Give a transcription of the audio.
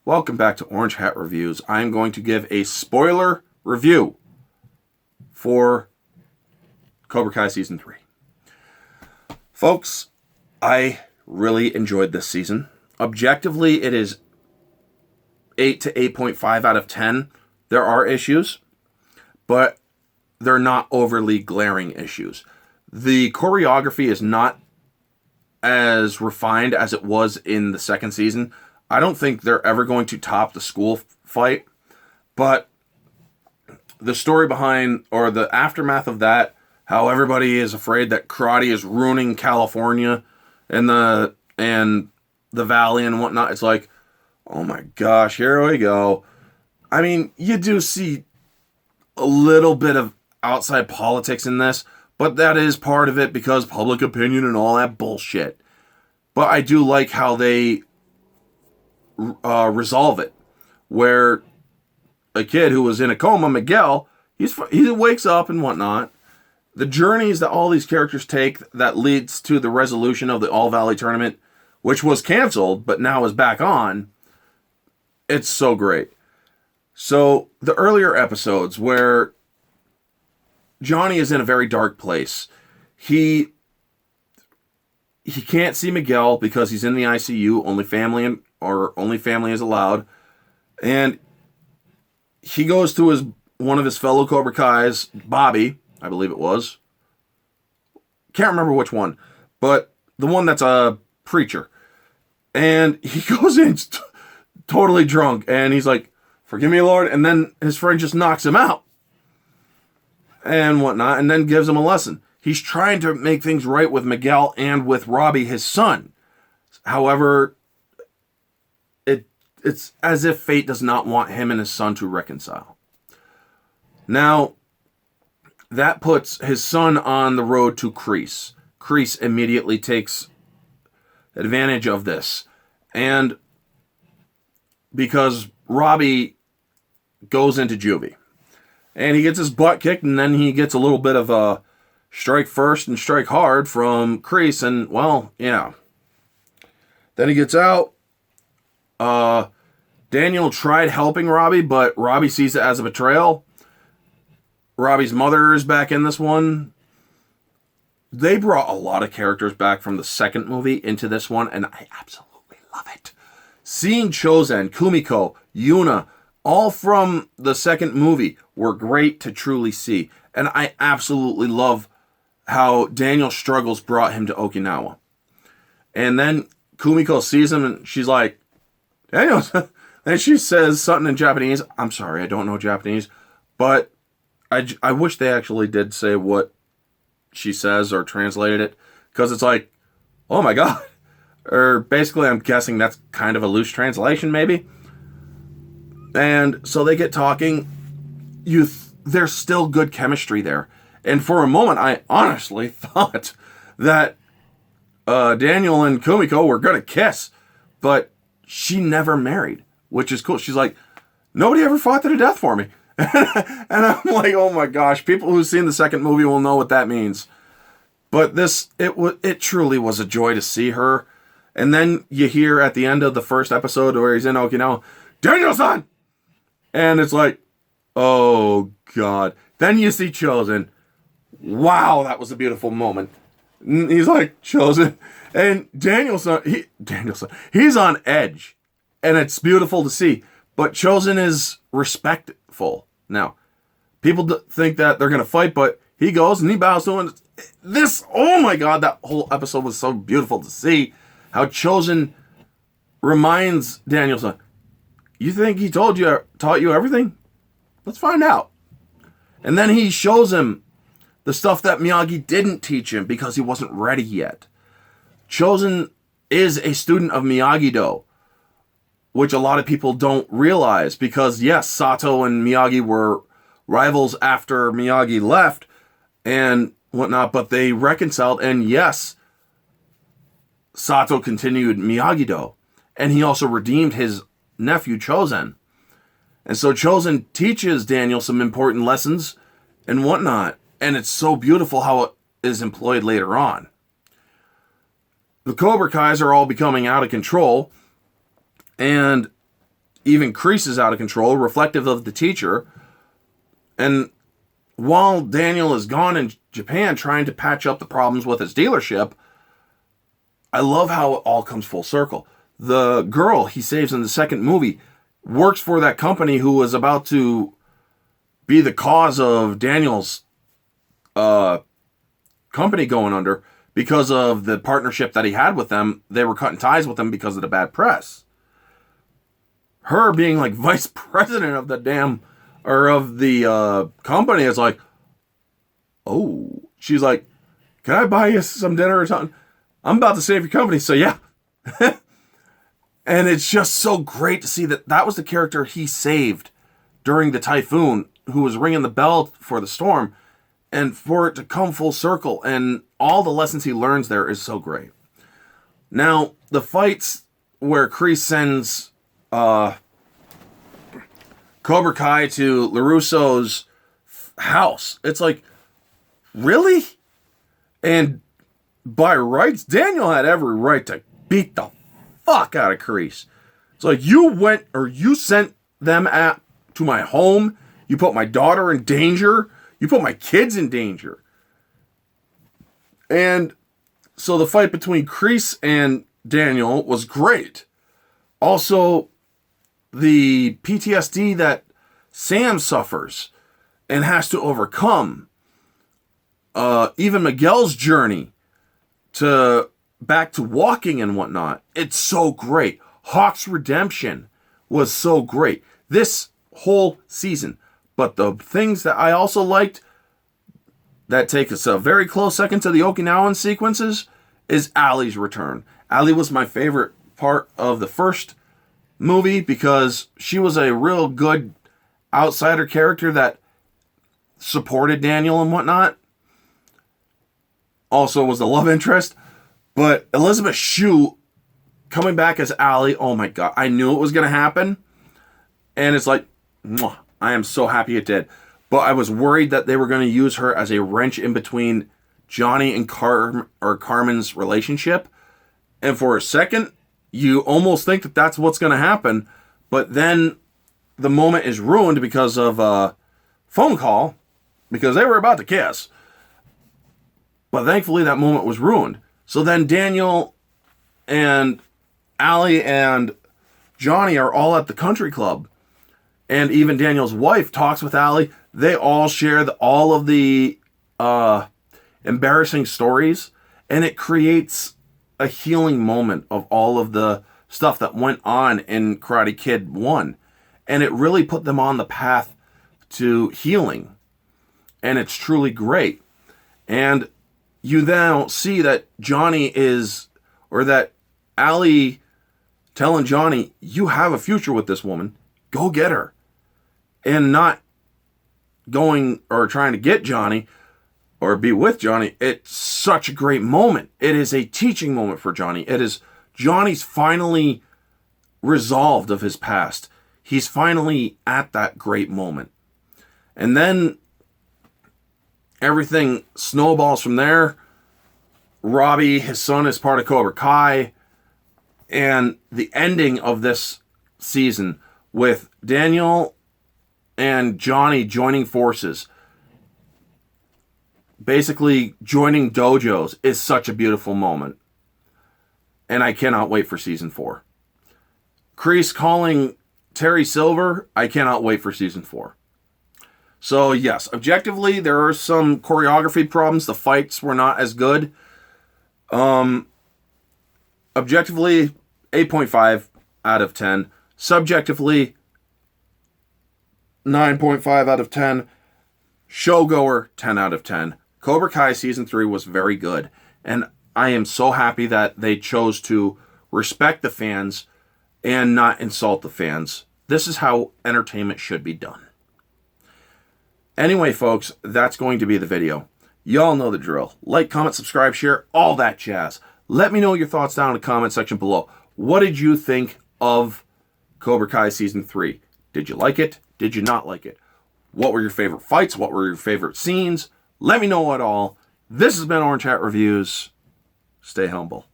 Welcome back to Orange Hat Reviews. I'm going to give a spoiler review for Cobra Kai Season 3. Folks, I really enjoyed this season. Objectively, it is 8 to 8.5 out of 10. There are issues, but they're not overly glaring issues. The choreography is not as refined as it was in the second season. I don't think they're ever going to top the school fight, but the story behind, or the aftermath of that, how everybody is afraid that karate is ruining California and the valley and whatnot. It's like, oh my gosh, here we go. I mean, you do see a little bit of outside politics in this, but that is part of it because public opinion and all that bullshit. But I do like how they resolve it, where a kid who was in a coma, Miguel, he wakes up and whatnot. The journeys that all these characters take that leads to the resolution of the All Valley tournament, which was canceled but now is back on. It's so great. So the earlier episodes where Johnny is in a very dark place. He can't see Miguel because he's in the ICU. Only family is allowed. And he goes to one of his fellow Cobra Kai's, Bobby, I believe it was. Can't remember which one, but the one that's a preacher. And he goes in totally drunk, and he's like, "Forgive me, Lord," and then his friend just knocks him out and whatnot, and then gives him a lesson. He's trying to make things right with Miguel and with Robbie, his son. However, it's as if fate does not want him and his son to reconcile. Now, that puts his son on the road to Kreese. Kreese immediately takes advantage of this. And because Robbie goes into juvie. And he gets his butt kicked, and then he gets a little bit of a strike first and strike hard from Kreese, and, well, yeah. Then he gets out. Daniel tried helping Robbie, but Robbie sees it as a betrayal. Robbie's mother is back in this one. They brought a lot of characters back from the second movie into this one, and I absolutely love it. Seeing Chozen, Kumiko, Yuna, all from the second movie were great to truly see. And I absolutely love how Daniel's struggles brought him to Okinawa. And then Kumiko sees him and she's like, "Daniel," and she says something in Japanese. I'm sorry, I don't know Japanese. But I wish they actually did say what she says or translated it. Because it's like, oh my God. Or basically, I'm guessing that's kind of a loose translation, maybe. And so they get talking. There's still good chemistry there. And for a moment, I honestly thought that Daniel and Kumiko were going to kiss. But she never married, which is cool. She's like, "Nobody ever fought to the death for me." And I'm like, oh my gosh, people who've seen the second movie will know what that means. But it truly was a joy to see her. And then you hear at the end of the first episode where he's in Okinawa, "Daniel-san!" And it's like, oh God. Then you see Chozen. Wow, that was a beautiful moment. And he's like, Chozen. And Daniel-san, he's on edge. And it's beautiful to see. But Chozen is respectful. Now, people think that they're going to fight, but he goes and he bows to him. Oh my God, that whole episode was so beautiful to see. How Chozen reminds Daniel-san, "You think he taught you everything? Let's find out." And then he shows him the stuff that Miyagi didn't teach him because he wasn't ready yet. Chozen is a student of Miyagi-Do, which a lot of people don't realize because, yes, Sato and Miyagi were rivals after Miyagi left and whatnot, but they reconciled, and yes, Sato continued Miyagi-Do, and he also redeemed his nephew Chozen. And so Chozen teaches Daniel some important lessons and whatnot, and it's so beautiful how it is employed later on. The Cobra Kais are all becoming out of control, and even Kreese is out of control, reflective of the teacher. And while Daniel is gone in Japan trying to patch up the problems with his dealership, I love how it all comes full circle. The girl he saves in the second movie works for that company who was about to be the cause of Daniel's company going under because of the partnership that he had with them. They were cutting ties with them because of the bad press. Her being like vice president of the company is like, oh, she's like, can I buy you some dinner or something? I'm about to save your company, so yeah. And it's just so great to see that was the character he saved during the typhoon, who was ringing the bell for the storm, and for it to come full circle, and all the lessons he learns there is so great. Now, the fights where Kreese sends Cobra Kai to LaRusso's house, it's like, really? And by rights, Daniel had every right to beat the fuck out of Kreese. It's like, you sent them to my home, you put my daughter in danger, you put my kids in danger. And so the fight between Kreese and Daniel was great. Also, the PTSD that Sam suffers and has to overcome. Even Miguel's journey back to walking and whatnot. It's so great. Hawk's redemption was so great. This whole season. But the things that I also liked that take us a very close second to the Okinawan sequences is Allie's return. Allie was my favorite part of the first movie because she was a real good outsider character that supported Daniel and whatnot. Also was the love interest. But Elizabeth Shue coming back as Allie, oh my God, I knew it was going to happen. And it's like, mwah, I am so happy it did. But I was worried that they were going to use her as a wrench in between Johnny and Carmen's relationship. And for a second, you almost think that that's what's going to happen. But then the moment is ruined because of a phone call, because they were about to kiss. But thankfully that moment was ruined. So then Daniel and Allie and Johnny are all at the country club. And even Daniel's wife talks with Allie. They all share all of the embarrassing stories. And it creates a healing moment of all of the stuff that went on in Karate Kid 1. And it really put them on the path to healing. And it's truly great. And you now see that that Allie telling Johnny, you have a future with this woman. Go get her. And not going or trying to get Johnny or be with Johnny. It's such a great moment. It is a teaching moment for Johnny. It is Johnny's finally resolved of his past. He's finally at that great moment. And then everything snowballs from there. Robbie, his son, is part of Cobra Kai. And the ending of this season with Daniel and Johnny joining forces, basically joining dojos, is such a beautiful moment. And I cannot wait for season 4. Kreese calling Terry Silver, I cannot wait for season 4. So yes, objectively, there are some choreography problems. The fights were not as good. Objectively, 8.5 out of 10. Subjectively, 9.5 out of 10. Showgoer, 10 out of 10. Cobra Kai Season 3 was very good. And I am so happy that they chose to respect the fans and not insult the fans. This is how entertainment should be done. Anyway, folks, that's going to be the video. Y'all know the drill. Like, comment, subscribe, share, all that jazz. Let me know your thoughts down in the comment section below. What did you think of Cobra Kai Season 3? Did you like it? Did you not like it? What were your favorite fights? What were your favorite scenes? Let me know it all. This has been Orange Hat Reviews. Stay humble.